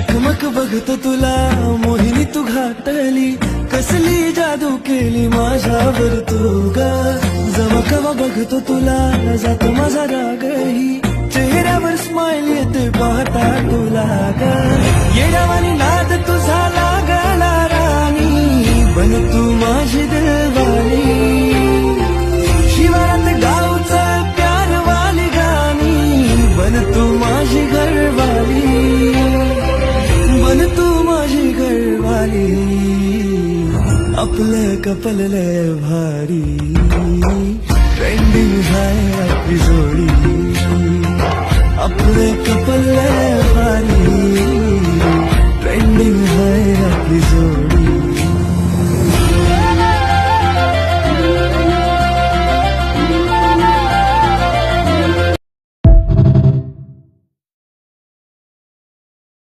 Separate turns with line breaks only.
चकमक बघतो तुला मोहिनी तू घातली, कसली जादू केली माझ्यावर तू ग. जवा कवा बघतो तुला जातो माझा रागही, चेहऱ्यावर स्माइल येते पाहता तुला ग. येड्यावानी नाद तुझा लागला राणी, बन तू माझी दिलवाली. शिवारात गावचं प्यारवाली गाणी, बन तू माझी घरवाली, बन तू माझी घरवाली. आपलं कपल लय भारी, ट्रेंडिंग आहे आपली जोडी. आपलं कपल लय भारी.